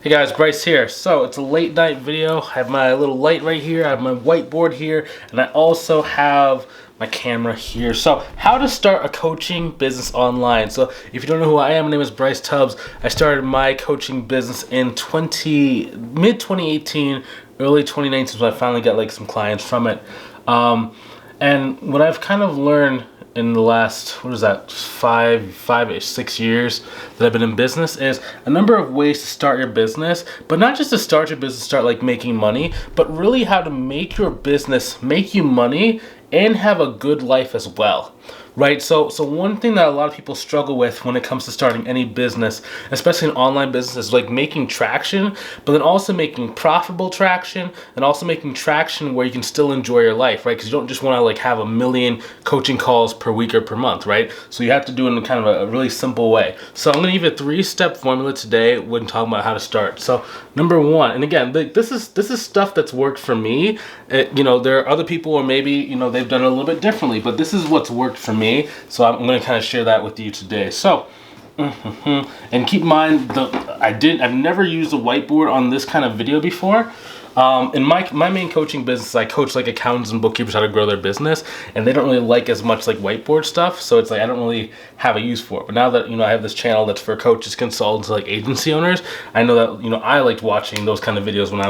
Hey guys, Bryce here. So it's a late night video. I have my little light right here, I have my whiteboard here, and I also have my camera here. So how to start a coaching business online. So if you don't know who I am, my name is Bryce Tubbs. I started my coaching business in mid 2018, early 2019, so I finally got like some clients from it. And what I've kind of learned in the last, 6 years that I've been in business is a number of ways to start your business, but not just to start your business, start like making money, but really how to make your business make you money and have a good life as well. Right? So one thing that a lot of people struggle with when it comes to starting any business, especially an online business, is like making traction, but then also making profitable traction and also making traction where you can still enjoy your life, right? Because you don't just want to like have a million coaching calls per week or per month, right? So you have to do it in kind of a really simple way. So I'm going to give you a 3-step formula today when talking about how to start. So number one, and again, this is stuff that's worked for me. There are other people where maybe, they've done it a little bit differently, but this is what's worked for me. So I'm going to kind of share that with you today. So, and keep in mind, I've never used a whiteboard on this kind of video before. In my main coaching business, I coach like accountants and bookkeepers how to grow their business, and they don't really like as much like whiteboard stuff. So it's like I don't really have a use for it. But now that I have this channel that's for coaches, consultants, like agency owners, I know that I liked watching those kind of videos when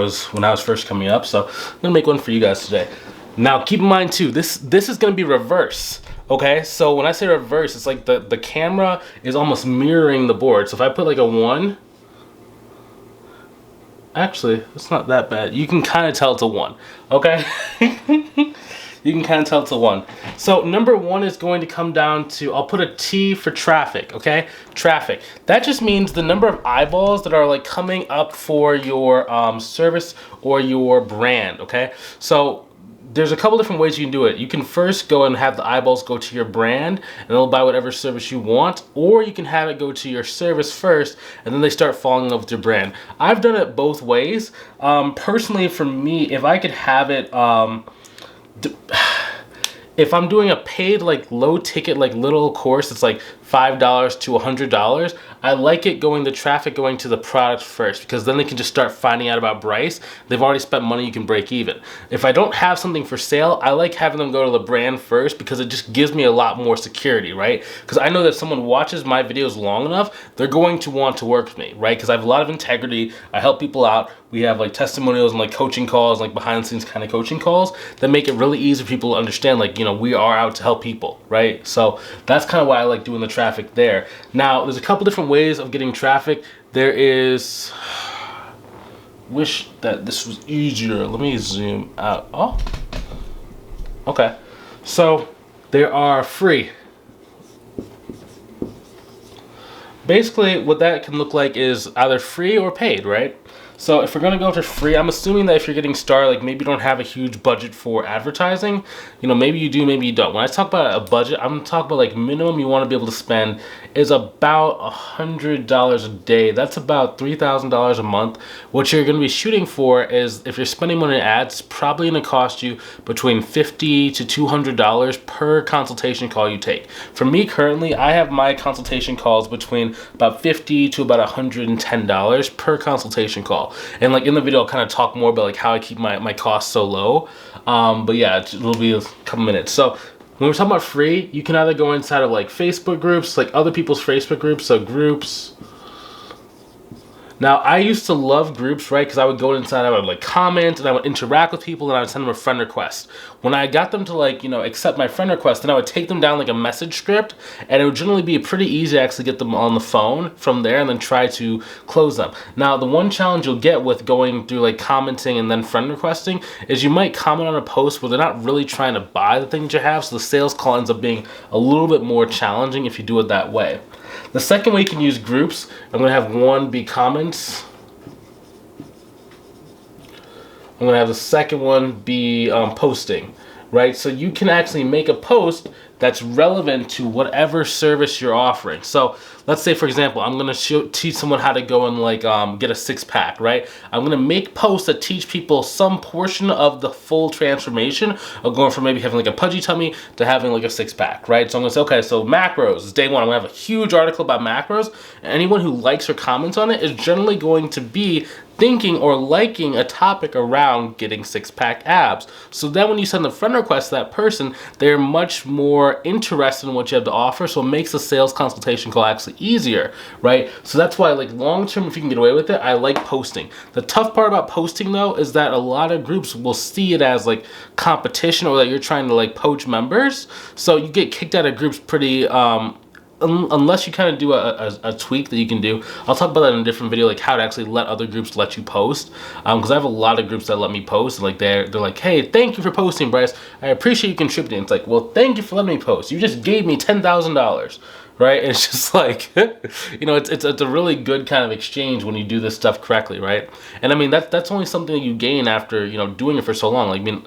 I was first coming up. So I'm gonna make one for you guys today. Now keep in mind too, this is gonna be reverse. Okay, so when I say reverse, it's like the camera is almost mirroring the board. So if I put like a 1, actually, it's not that bad. You can kind of tell it's a 1, okay? You can kind of tell it's a 1. So number 1 is going to come down to, I'll put a T for traffic, okay? Traffic. That just means the number of eyeballs that are like coming up for your service or your brand, okay? So there's a couple different ways you can do it. You can first go and have the eyeballs go to your brand and they'll buy whatever service you want, or you can have it go to your service first and then they start falling in love with your brand. I've done it both ways. Personally, for me, if I could have it, if I'm doing a paid like low ticket like little course, it's like $5 to $100, I like it going the traffic going to the product first, because then they can just start finding out about Bryce. They've already spent money, you can break even. If I don't have something for sale, I like having them go to the brand first, because it just gives me a lot more security, right? Because I know that if someone watches my videos long enough, they're going to want to work with me, right? Because I have a lot of integrity, I help people out. We have like testimonials and like coaching calls, like behind the scenes kind of coaching calls that make it really easy for people to understand, like, we are out to help people, right? So that's kind of why I like doing the traffic there. Now, there's a couple different ways of getting traffic. There is, wish that this was easier. Let me zoom out. Oh, okay. So there are free. Basically, what that can look like is either free or paid, right? So if we're gonna go for free, I'm assuming that if you're getting started, like maybe you don't have a huge budget for advertising, maybe you do, maybe you don't. When I talk about a budget, I'm talking about like minimum you want to be able to spend is about $100 a day. That's about $3,000 a month. What you're gonna be shooting for is, if you're spending money on ads, it's probably gonna cost you between $50 to $200 per consultation call you take. For me currently, I have my consultation calls between about $50 to about $110 per consultation call. And like in the video, I'll kind of talk more about like how I keep my costs so low. But yeah, it'll be a couple minutes. So when we're talking about free, you can either go inside of like Facebook groups, like other people's Facebook groups, so groups. Now, I used to love groups, right? Because I would go inside, I would like comment, and I would interact with people, and I would send them a friend request. When I got them to like, accept my friend request, then I would take them down like a message script, and it would generally be pretty easy to actually get them on the phone from there and then try to close them. Now, the one challenge you'll get with going through like commenting and then friend requesting is you might comment on a post where they're not really trying to buy the thing that you have, so the sales call ends up being a little bit more challenging if you do it that way. The second way you can use groups, I'm going to have one be comments. I'm going to have the second one be posting, right? So you can actually make a post that's relevant to whatever service you're offering. So let's say, for example, I'm going to teach someone how to go and like get a six-pack, right? I'm going to make posts that teach people some portion of the full transformation of going from maybe having like a pudgy tummy to having like a six-pack, right? So I'm going to say, okay, so macros is day one. I'm going to have a huge article about macros. And anyone who likes or comments on it is generally going to be thinking or liking a topic around getting six-pack abs. So then when you send a friend request to that person, they're much more interested in what you have to offer, so it makes the sales consultation call actually easier, right? So that's why, like, long-term, if you can get away with it, I like posting. The tough part about posting, though, is that a lot of groups will see it as, like, competition or that you're trying to, like, poach members. So you get kicked out of groups pretty, unless you kind of do a tweak that you can do. I'll talk about that in a different video, like how to actually let other groups let you post. Because I have a lot of groups that let me post. And like they're like, hey, thank you for posting, Bryce. I appreciate you contributing. It's like, well, thank you for letting me post. You just gave me $10,000. Right? And it's just like, you know, it's a really good kind of exchange when you do this stuff correctly, right? And I mean, that's only something that you gain after, you know, doing it for so long. Like, I mean,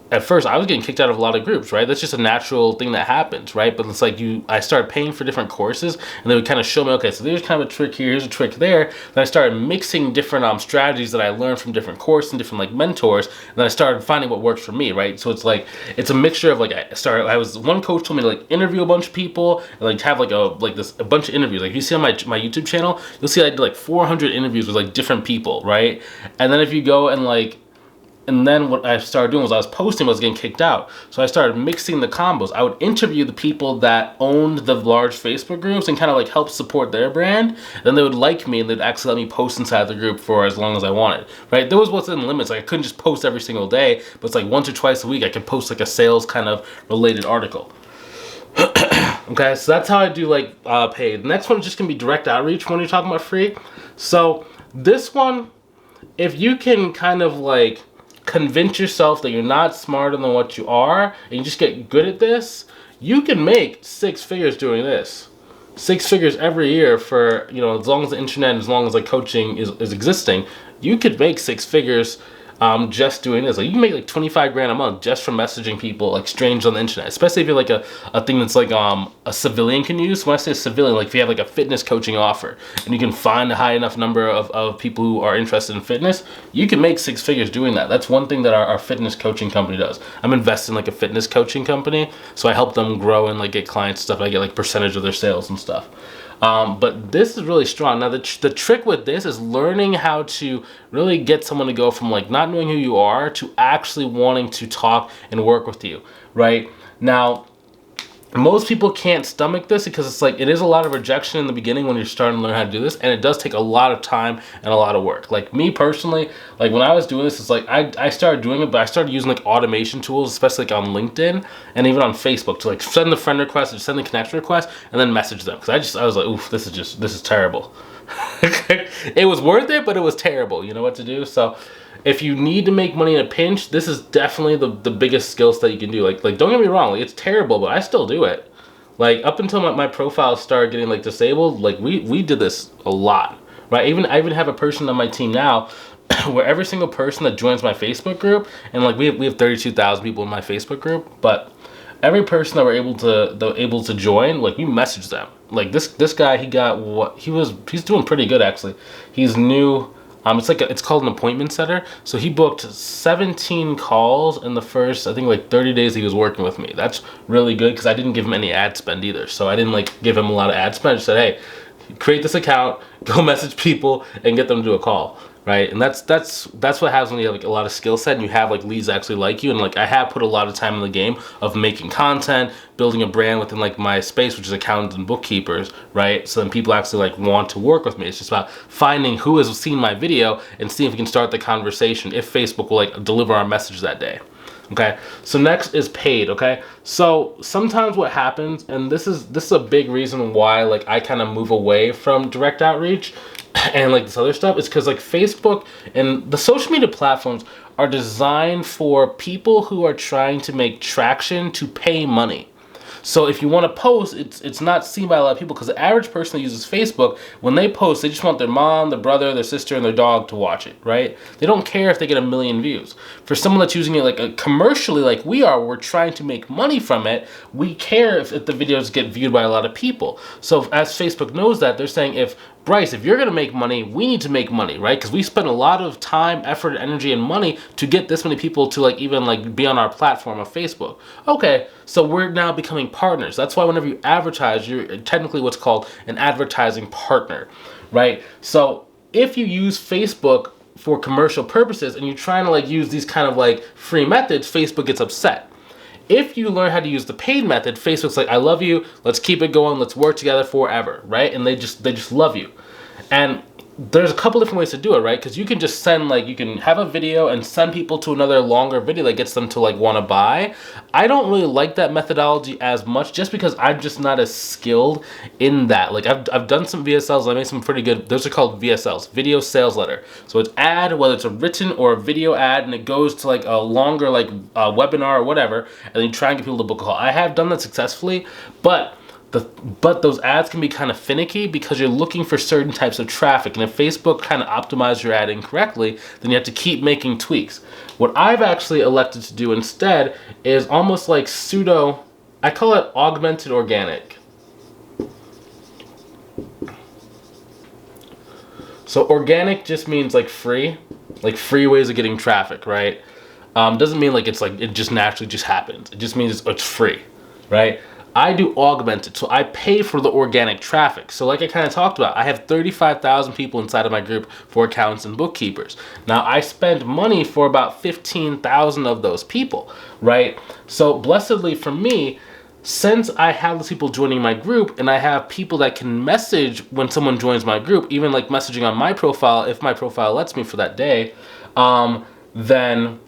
at first I was getting kicked out of a lot of groups, right? That's just a natural thing that happens, right? But it's like I started paying for different courses, and they would kind of show me, okay, so there's kind of a trick here, here's a trick there. Then I started mixing different strategies that I learned from different courses and different like mentors, and then I started finding what works for me, right? So it's like it's a mixture of like one coach told me to like interview a bunch of people and like have like a bunch of interviews. Like you see on my YouTube channel, you'll see I did like 400 interviews with like different people, right? And then if you go and then what I started doing was I was posting, I was getting kicked out. So I started mixing the combos. I would interview the people that owned the large Facebook groups and kind of like help support their brand. Then they would like me and they'd actually let me post inside the group for as long as I wanted, right? There was within limits. Like I couldn't just post every single day, but it's like once or twice a week I could post like a sales kind of related article. Okay, so that's how I do like paid. The next one is just gonna be direct outreach when you're talking about free. So this one, if you can kind of like convince yourself that you're not smarter than what you are and you just get good at this, you can make 6 figures doing this. 6 figures every year for, you know, as long as the internet, as long as like coaching is existing, you could make 6 figures just doing this. Like you can make like 25 grand a month just from messaging people like strange on the internet, especially if you're like a thing that's like a civilian can use. When I say civilian, like if you have like a fitness coaching offer and you can find a high enough number of people who are interested in fitness, you can make 6 figures doing that. That's one thing that our fitness coaching company does. I'm invested in like a fitness coaching company, so I help them grow and like get clients stuff. I get like percentage of their sales and stuff. But this is really strong. Now the trick with this is learning how to really get someone to go from like not knowing who you are to actually wanting to talk and work with you, right? Now, most people can't stomach this because it's like it is a lot of rejection in the beginning when you're starting to learn how to do this, and it does take a lot of time and a lot of work. Like me personally, like when I was doing this, it's like I started doing it, but I started using like automation tools, especially like on LinkedIn and even on Facebook, to like send the friend request or send the connection request and then message them, because I was like, oof, this is terrible. It was worth it, but it was terrible. You know what to do. So if you need to make money in a pinch, this is definitely the biggest skill set you can do. Like don't get me wrong, like it's terrible, but I still do it. Like up until my profile started getting like disabled, like we did this a lot, right? I even have a person on my team now where every single person that joins my Facebook group, and like we have 32,000 people in my Facebook group, but every person that we're able to join, like we message them. Like this guy, he's doing pretty good actually. He's new. It's called an appointment setter. So he booked 17 calls in the first, I think like 30 days he was working with me. That's really good because I didn't give him any ad spend either. So I didn't like give him a lot of ad spend. I just said, hey, create this account, go message people and get them to do a call. Right, and that's what happens when you have like a lot of skill set and you have like leads that actually like you. And like I have put a lot of time in the game of making content, building a brand within like my space, which is Accountants and Bookkeepers, right? So then people actually like want to work with me. It's just about finding who has seen my video and seeing if we can start the conversation, if Facebook will like deliver our message that day. Okay, so next is paid. Okay, so sometimes what happens, and this is a big reason why like I kind of move away from direct outreach and like this other stuff, is because like Facebook and the social media platforms are designed for people who are trying to make traction to pay money. So if you want to post, it's not seen by a lot of people, because the average person that uses Facebook, when they post, they just want their mom, their brother, their sister, and their dog to watch it, right? They don't care if they get 1 million views. For someone that's using it like commercially, like we are, we're trying to make money from it, we care if the videos get viewed by a lot of people. So as Facebook knows that, they're saying, if Bryce, if you're going to make money, we need to make money, right? Because we spend a lot of time, effort, energy, and money to get this many people to like even like be on our platform of Facebook. Okay, so we're now becoming partners. That's why whenever you advertise, you're technically what's called an advertising partner, right? So if you use Facebook for commercial purposes and you're trying to like use these kind of like free methods, Facebook gets upset. If you learn how to use the paid method, Facebook's like, I love you, let's keep it going, let's work together forever, right? And they just love you. And there's a couple different ways to do it, right? Because you can just send, like, you can have a video and send people to another longer video that gets them to like want to buy. I don't really like that methodology as much, just because I'm just not as skilled in that. Like I've done some VSLs, I made some pretty good, those are called VSLs, video sales letter. So it's ad, whether it's a written or a video ad, and it goes to like a longer like webinar or whatever, and then you try and get people to book a call. I have done that successfully, but those ads can be kind of finicky because you're looking for certain types of traffic. And if Facebook kind of optimized your ad incorrectly, then you have to keep making tweaks. What I've actually elected to do instead is almost like pseudo, I call it augmented organic. So organic just means like free ways of getting traffic, right? Doesn't mean like it's like it just naturally just happens. It just means it's free, right? I do augmented, so I pay for the organic traffic. So like I kind of talked about, I have 35,000 people inside of my group for accountants and bookkeepers. Now I spend money for about 15,000 of those people, right? So blessedly for me, since I have those people joining my group, and I have people that can message when someone joins my group, even like messaging on my profile, if my profile lets me for that day, then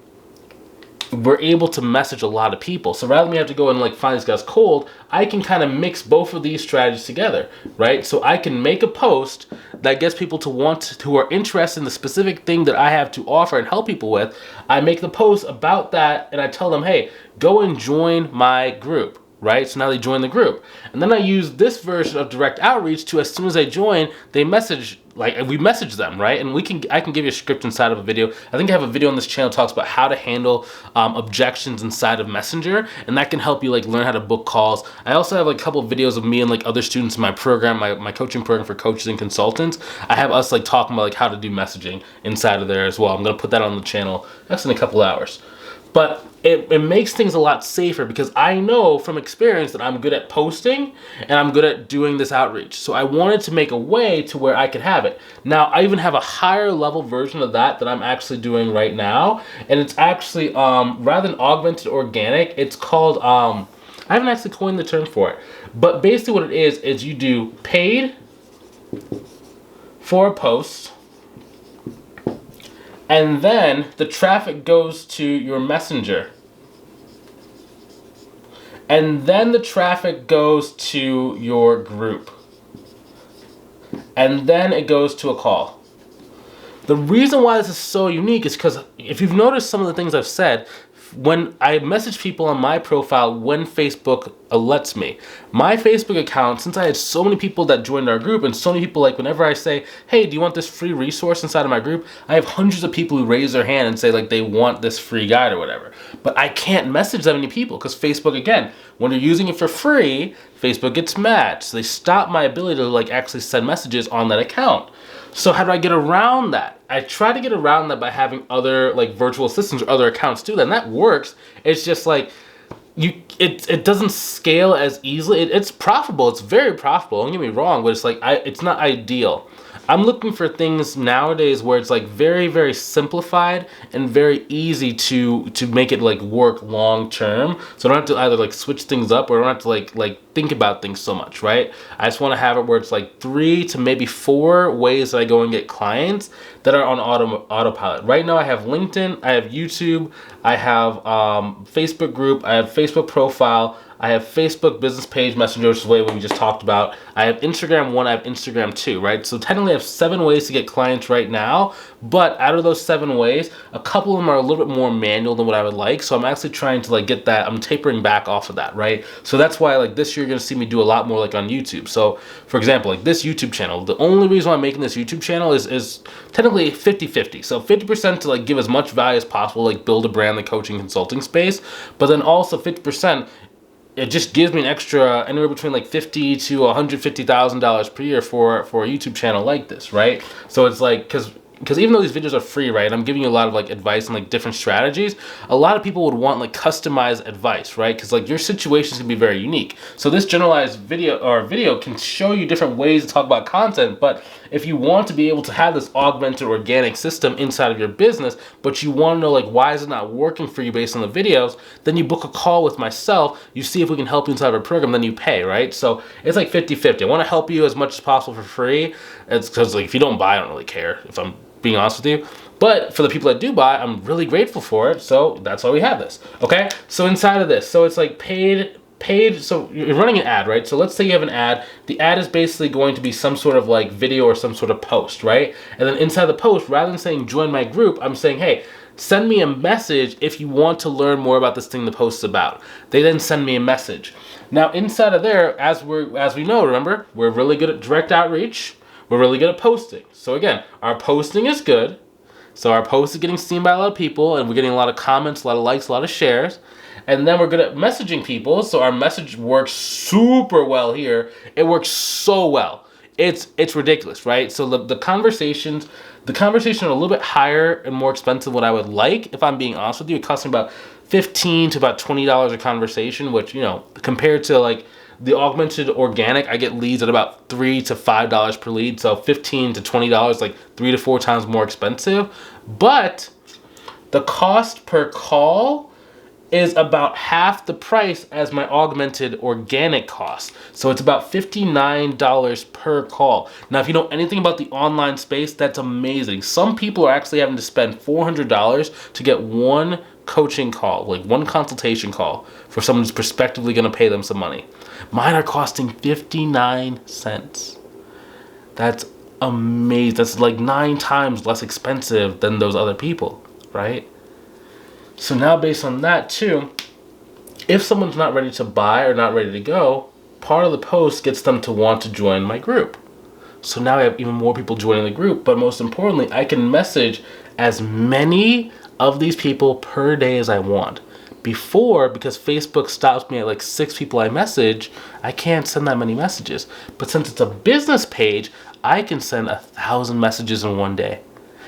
we're able to message a lot of people. So rather than me have to go and like find these guys cold, I can kind of mix both of these strategies together, right? So I can make a post that gets people to who are interested in the specific thing that I have to offer and help people with. I make the post about that, and I tell them, hey, go and join my group, right? So now they join the group. And then I use this version of direct outreach to, as soon as they join, they message, like we message them, right? And I can give you a script inside of a video. I think I have a video on this channel that talks about how to handle objections inside of Messenger, and that can help you like learn how to book calls. I also have like a couple of videos of me and like other students in my program, my coaching program for coaches and consultants. I have us like talking about like how to do messaging inside of there as well. I'm gonna put that on the channel. That's in a couple hours. But it makes things a lot safer, because I know from experience that I'm good at posting and I'm good at doing this outreach. So I wanted to make a way to where I could have it. Now, I even have a higher level version of that I'm actually doing right now. And it's actually, rather than augmented organic, it's called, I haven't actually coined the term for it. But basically what it is you do paid for a post, and then the traffic goes to your messenger. And then the traffic goes to your group. And then it goes to a call. The reason why this is so unique is because if you've noticed some of the things I've said, when I message people on my profile, when Facebook lets me, my Facebook account, since I had so many people that joined our group, and so many people, like whenever I say, hey, do you want this free resource inside of my group? I have hundreds of people who raise their hand and say like they want this free guide or whatever. But I can't message that many people because Facebook, again, when you're using it for free, Facebook gets mad. So they stop my ability to like actually send messages on that account. So how do I get around that? I try to get around that by having other like virtual assistants or other accounts do that, and that works. It's just like it doesn't scale as easily. It's profitable. It's very profitable. Don't get me wrong, but it's like it's not ideal. I'm looking for things nowadays where it's like very, very simplified and very easy to make it like work long term. So I don't have to either like switch things up, or I don't have to like think about things so much, right? I just want to have it where it's like 3 to maybe 4 ways that I go and get clients that are on autopilot. Right now I have LinkedIn, I have YouTube, I have Facebook group, I have Facebook profile, I have Facebook business page messenger, which is the way we just talked about. I have Instagram 1, I have Instagram 2, right? So technically I have 7 ways to get clients right now, but out of those 7 ways, a couple of them are a little bit more manual than what I would like. So I'm actually trying to like get that, I'm tapering back off of that, right? So that's why like this year you're gonna see me do a lot more like on YouTube. So for example, like this YouTube channel, the only reason why I'm making this YouTube channel is technically 50-50. So 50% to like give as much value as possible, like build a brand, the coaching consulting space, but then also 50%, it just gives me an extra anywhere between like $50,000 to $150,000 per year for a YouTube channel like this, right? So it's like, because even though these videos are free, right, I'm giving you a lot of like advice and like different strategies, a lot of people would want like customized advice, right? Because like your situations can be very unique. So this generalized video can show you different ways to talk about content, but if you want to be able to have this augmented organic system inside of your business, but you want to know like why is it not working for you based on the videos, then you book a call with myself, you see if we can help you inside of our program, then you pay, right? So it's like 50-50. I want to help you as much as possible for free. It's because like if you don't buy, I don't really care, if I'm being honest with you. But for the people that do buy, I'm really grateful for it. So that's why we have this. Okay. So inside of this, so it's like paid. So you're running an ad, right? So let's say you have an ad. The ad is basically going to be some sort of like video or some sort of post, right? And then inside the post, rather than saying join my group, I'm saying, hey, send me a message if you want to learn more about this thing the post is about. They then send me a message. Now inside of there, as we know, remember, we're really good at direct outreach. We're really good at posting. So again, our posting is good. So our post is getting seen by a lot of people, and we're getting a lot of comments, a lot of likes, a lot of shares. And then we're good at messaging people. So our message works super well here. It works so well. It's ridiculous, right? So the conversations are a little bit higher and more expensive than what I would like, if I'm being honest with you. It costs me about $15 to about $20 a conversation, which, you know, compared to like the augmented organic, I get leads at about $3 to $5 per lead. So $15 to $20, like 3 to 4 times more expensive. But the cost per call is about half the price as my augmented organic cost. So it's about $59 per call. Now, if you know anything about the online space, that's amazing. Some people are actually having to spend $400 to get one coaching call, like one consultation call for someone who's prospectively going to pay them some money. Mine are costing 59 cents. That's amazing. That's like 9 times less expensive than those other people, right? So now based on that too, if someone's not ready to buy or not ready to go, part of the post gets them to want to join my group. So now I have even more people joining the group, but most importantly, I can message as many of these people per day as I want. Before, because Facebook stops me at like 6 people I message, I can't send that many messages. But since it's a business page, I can send 1,000 messages in one day.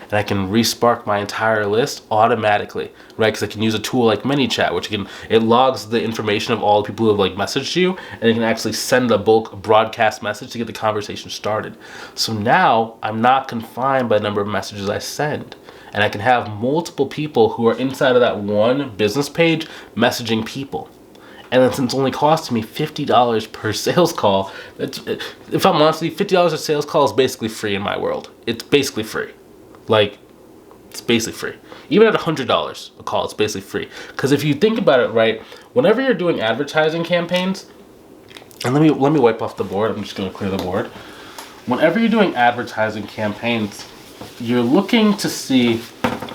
And I can respark my entire list automatically, right? Because I can use a tool like ManyChat, which it logs the information of all the people who have like messaged you, and it can actually send a bulk broadcast message to get the conversation started. So now I'm not confined by the number of messages I send. And I can have multiple people who are inside of that one business page messaging people. And then since it's only costing me $50 per sales call, if I'm honest with you, $50 a sales call is basically free in my world. It's basically free. Like, it's basically free. Even at $100 a call, it's basically free. Because if you think about it, right, whenever you're doing advertising campaigns, and let me wipe off the board. I'm just going to clear the board. Whenever you're doing advertising campaigns, you're looking to see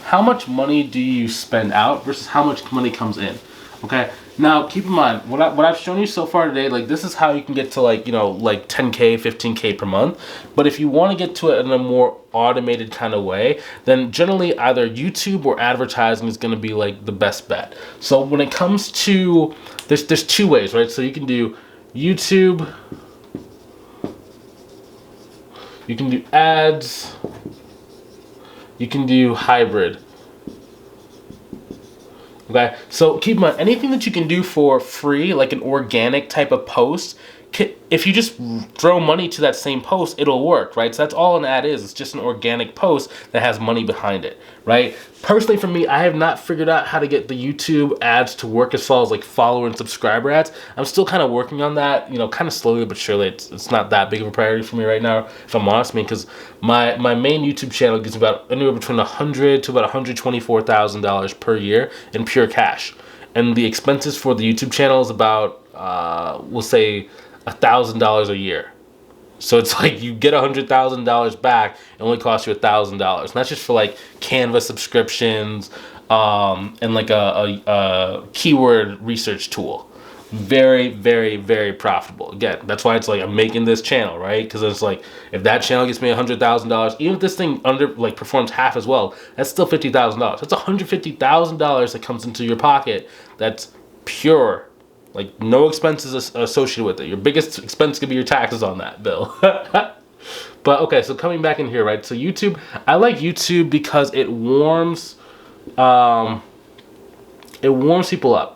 how much money do you spend out versus how much money comes in. Okay. Now keep in mind what I've shown you so far today. Like this is how you can get to like, you know, like 10K, 15K per month. But if you want to get to it in a more automated kind of way, then generally either YouTube or advertising is going to be like the best bet. So when it comes to there's 2 ways, right? So you can do YouTube, you can do ads, you can do hybrid. Okay, so keep in mind, anything that you can do for free, like an organic type of post, if you just throw money to that same post, it'll work, right? So that's all an ad is. It's just an organic post that has money behind it, right? Personally, for me, I have not figured out how to get the YouTube ads to work as far as like follower and subscriber ads. I'm still kind of working on that, you know, kind of slowly but surely. It's not that big of a priority for me right now, if I'm honest, because my main YouTube channel gets about anywhere between $100,000 to about $124,000 per year in pure cash. And the expenses for the YouTube channel is about we'll say $1,000 a year. So it's like you get $100,000 back. It only costs you $1,000, and that's just for like Canva subscriptions, and like a keyword research tool. Very, very, very profitable. Again, that's why it's like I'm making this channel, right? Because it's like if that channel gets me $100,000, even if this thing performs half as well, that's still $50,000. That's $150,000 that comes into your pocket. That's pure, like no expenses associated with it. Your biggest expense could be your taxes on that bill. But okay, so coming back in here, right? So YouTube, I like YouTube because it warms people up.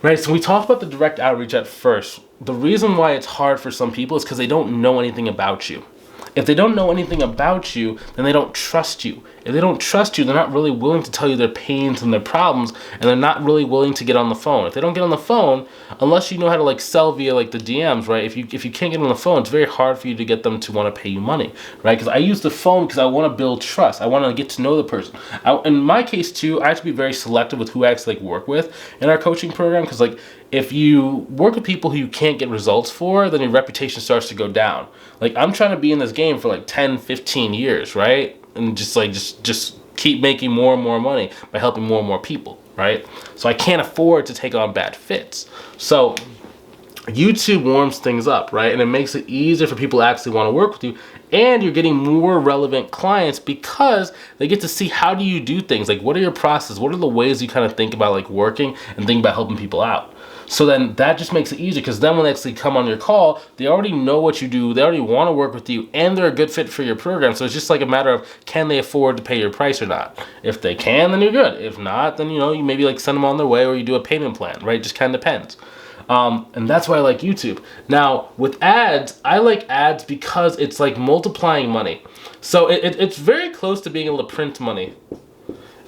Right, so we talked about the direct outreach at first. The reason why it's hard for some people is because they don't know anything about you. If they don't know anything about you, then they don't trust you. If they don't trust you, they're not really willing to tell you their pains and their problems, and they're not really willing to get on the phone. If they don't get on the phone, unless you know how to like sell via like the DMs, right? If you can't get on the phone, it's very hard for you to get them to want to pay you money, right? Because I use the phone because I want to build trust. I want to get to know the person. In my case too, I have to be very selective with who I actually like work with in our coaching program, because like if you work with people who you can't get results for, then your reputation starts to go down. Like I'm trying to be in this game for like 10, 15 years, right? And just keep making more and more money by helping more and more people, right? So I can't afford to take on bad fits. So YouTube warms things up, right? And it makes it easier for people to actually want to work with you. And you're getting more relevant clients because they get to see how do you do things. Like what are your processes? What are the ways you kind of think about like working and think about helping people out? So then that just makes it easier, because then when they actually come on your call, they already know what you do, they already want to work with you, and they're a good fit for your program. So it's just like a matter of, can they afford to pay your price or not? If they can, then you're good. If not, then you maybe like send them on their way, or you do a payment plan, right? Just kind of depends. And that's why I like YouTube. Now with ads, I like ads because it's like multiplying money. So it's very close to being able to print money.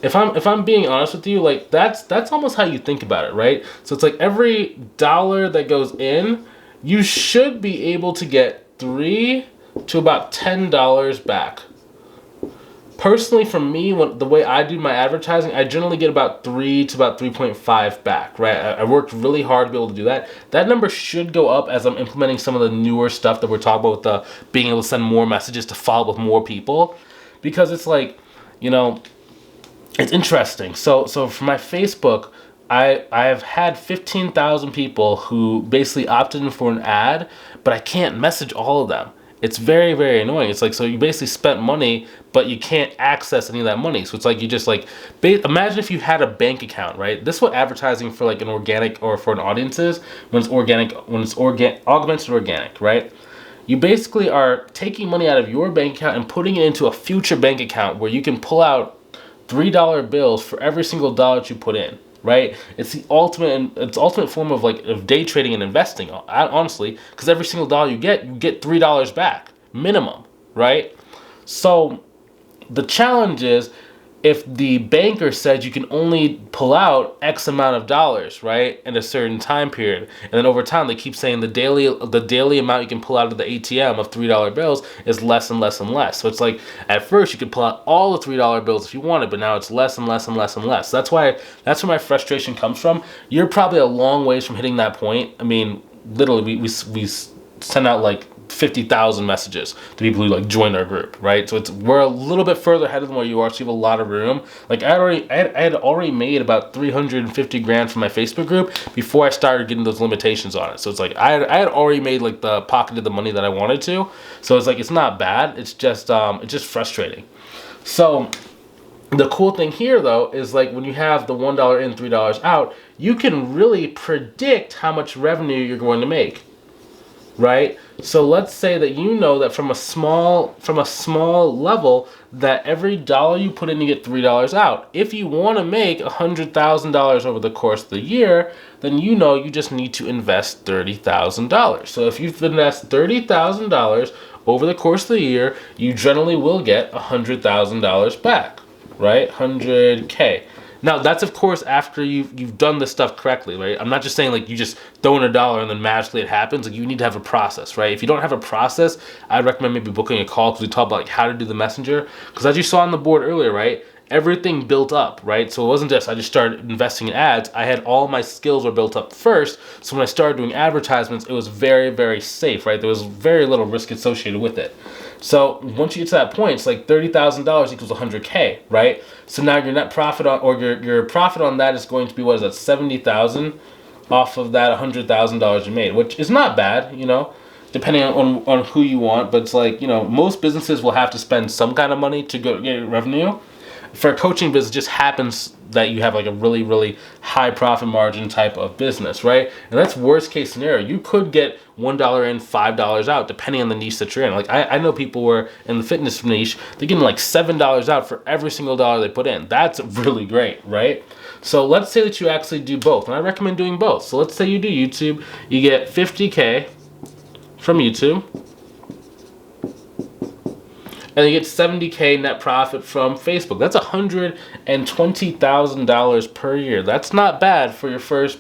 If I'm being honest with you, like that's almost how you think about it, right? So it's like every dollar that goes in, you should be able to get $3 to about $10 back. Personally, for me, the way I do my advertising, I generally get about 3 to about 3.5 back, right? I worked really hard to be able to do that. That number should go up as I'm implementing some of the newer stuff that we're talking about with being able to send more messages to follow up with more people, because it's like, it's interesting. So for my Facebook, I've had 15,000 people who basically opted in for an ad, but I can't message all of them. It's very, very annoying. It's like, so you basically spent money, but you can't access any of that money. So it's like, you just like, imagine if you had a bank account, right? This is what advertising for like an organic or for an audience is when it's augmented organic, right? You basically are taking money out of your bank account and putting it into a future bank account where you can pull out $3 bills for every single dollar that you put in, right? It's the ultimate form of day trading and investing, honestly, because every single dollar you get $3 back minimum, right? So the challenge is, if the banker said you can only pull out X amount of dollars, right, in a certain time period, and then over time they keep saying the daily amount you can pull out of the ATM of $3 bills is less and less and less. So it's like, at first you could pull out all the $3 bills if you wanted, but now it's less and less and less and less. That's where my frustration comes from. You're probably a long ways from hitting that point. I mean, literally, we send out like 50,000 messages to people who like join our group, right? So we're a little bit further ahead than where you are, so you have a lot of room. Like I had already made about 350 grand from my Facebook group before I started getting those limitations on it. So it's like I had already made like the pocket of the money that I wanted to. So it's like, it's not bad. It's just frustrating. So the cool thing here though is like when you have the $1 in, $3 out, you can really predict how much revenue you're going to make. Right? So let's say that you know that from a small level that every dollar you put in, you get $3 out. If you want to make $100,000 over the course of the year, then you just need to invest $30,000. So if you invest $30,000 over the course of the year, you generally will get $100,000 back, right? 100K. Now, that's, of course, after you've done this stuff correctly, right? I'm not just saying, like, you just throw in $1 and then magically it happens. Like, you need to have a process, right? If you don't have a process, I'd recommend maybe booking a call, because we talk about, like, how to do the messenger. Because as you saw on the board earlier, right, everything built up, right? So it wasn't just I just started investing in ads. I had all my skills were built up first. So when I started doing advertisements, it was very, very safe, right? There was very little risk associated with it. So once you get to that point, it's like $30,000 equals 100K, right? So now your net profit your profit on that is going to be, what is that, 70,000 off of that $100,000 you made, which is not bad, depending on who you want. But it's like, most businesses will have to spend some kind of money to go get revenue. For a coaching business, it just happens that you have like a really, really high profit margin type of business, right? And that's worst case scenario. You could get $1 in, $5 out, depending on the niche that you're in. Like I know people were in the fitness niche, they're getting like $7 out for every single dollar they put in. That's really great, right? So let's say that you actually do both, and I recommend doing both. So let's say you do YouTube, you get 50K from YouTube, and you get 70K net profit from Facebook. That's $120,000 per year. That's not bad for your first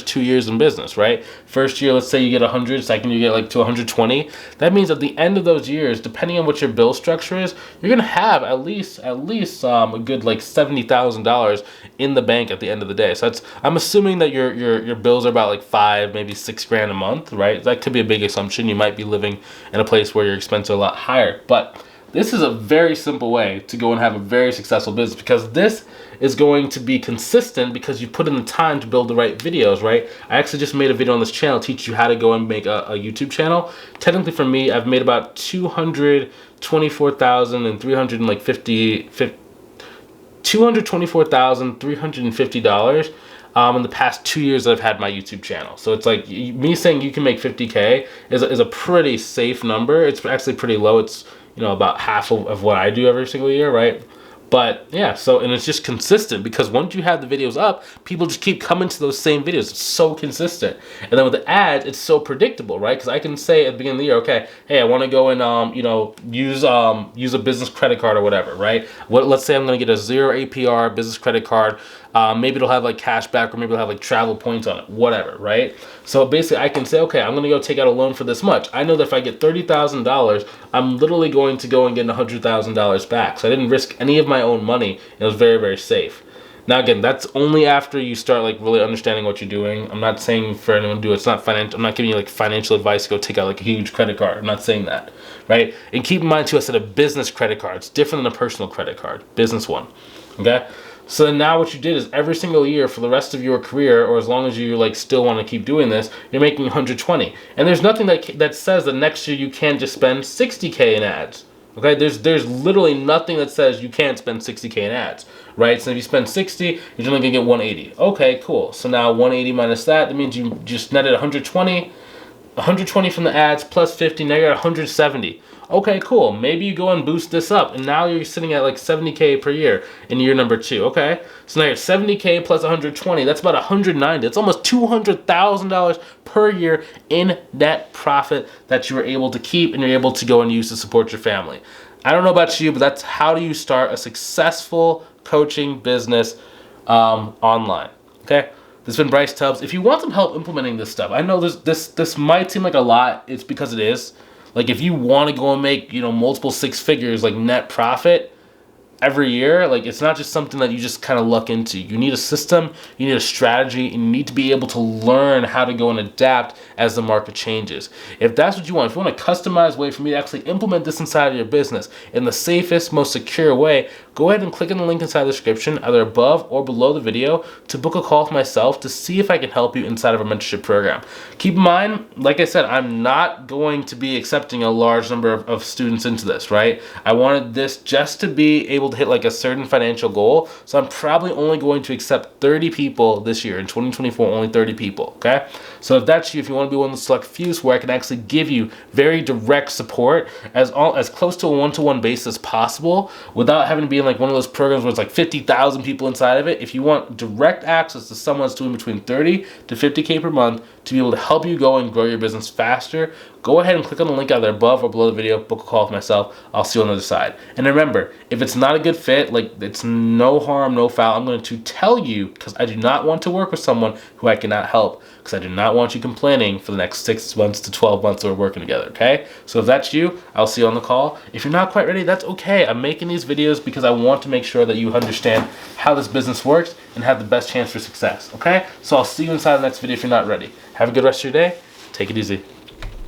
2 years in business, right? First year, let's say you get 100, second you get like to 120. That means at the end of those years, depending on what your bill structure is, you're gonna have at least a good like $70,000 in the bank at the end of the day. So I'm assuming that your bills are about like $5, maybe $6 grand a month, right? That could be a big assumption. You might be living in a place where your expenses are a lot higher, but this is a very simple way to go and have a very successful business, because this is going to be consistent because you put in the time to build the right videos, right? I actually just made a video on this channel teach you how to go and make a YouTube channel. Technically for me, I've made about $224,350 in the past 2 years that I've had my YouTube channel. So it's like me saying you can make 50K is a pretty safe number. It's actually pretty low. It's about half of what I do every single year, right? But yeah, and it's just consistent, because once you have the videos up, people just keep coming to those same videos. It's so consistent. And then with the ads, it's so predictable, right? Because I can say at the beginning of the year, okay, hey, I want to go and use a business credit card or whatever, right? Let's say I'm going to get a 0 APR business credit card. Maybe it'll have like cash back, or maybe it'll have like travel points on it, whatever, right? So basically I can say, okay, I'm going to go take out a loan for this much. I know that if I get $30,000, I'm literally going to go and get $100,000 back. So I didn't risk any of my own money. It was very, very safe. Now again, that's only after you start like really understanding what you're doing. I'm not saying for anyone to do it. It's not financial. I'm not giving you like financial advice to go take out like a huge credit card. I'm not saying that, right? And keep in mind too, I said a business credit card. It's different than a personal credit card, business one, okay? So then now what you did is every single year for the rest of your career, or as long as you like still want to keep doing this, you're making 120. And there's nothing that says that next year you can't just spend 60K in ads. Okay, there's literally nothing that says you can't spend 60K in ads, right? So if you spend 60, you're only gonna get 180. Okay, cool. So now 180 minus that means you just netted 120 from the ads plus 50. Now you're at 170. Okay, cool. Maybe you go and boost this up, and now you're sitting at like 70K per year in year number 2. Okay, so now you're 70K plus 120. That's about 190. It's almost $200,000 per year in net profit that you were able to keep and you're able to go and use to support your family. I don't know about you, but that's how do you start a successful coaching business online. Okay. This has been Bryce Tubbs. If you want some help implementing this stuff, I know this might seem like a lot. It's because it is. Like if you want to go and make, multiple 6 figures like net profit every year, like it's not just something that you just kind of luck into. You need a system, you need a strategy, and you need to be able to learn how to go and adapt as the market changes. If that's what you want, if you want a customized way for me to actually implement this inside of your business in the safest, most secure way, go ahead and click on the link inside the description, either above or below the video, to book a call with myself to see if I can help you inside of our mentorship program. Keep in mind, like I said, I'm not going to be accepting a large number of students into this, right? I wanted this just to be able to hit like a certain financial goal. So I'm probably only going to accept 30 people this year. In 2024, only 30 people, okay? So if that's you, if you want to be one of the select few where I can actually give you very direct support as close to a one-to-one basis as possible without having to be in like one of those programs where it's like 50,000 people inside of it. If you want direct access to someone that's doing between 30 to 50K per month to be able to help you go and grow your business faster, go ahead and click on the link either above or below the video, book a call with myself. I'll see you on the other side. And remember, if it's not a good fit, like it's no harm, no foul. I'm going to tell you because I do not want to work with someone who I cannot help, because I do not want you complaining for the next 6 months to 12 months that we're working together, okay? So if that's you, I'll see you on the call. If you're not quite ready, that's okay. I'm making these videos because I want to make sure that you understand how this business works and have the best chance for success, okay? So I'll see you inside the next video if you're not ready. Have a good rest of your day. Take it easy.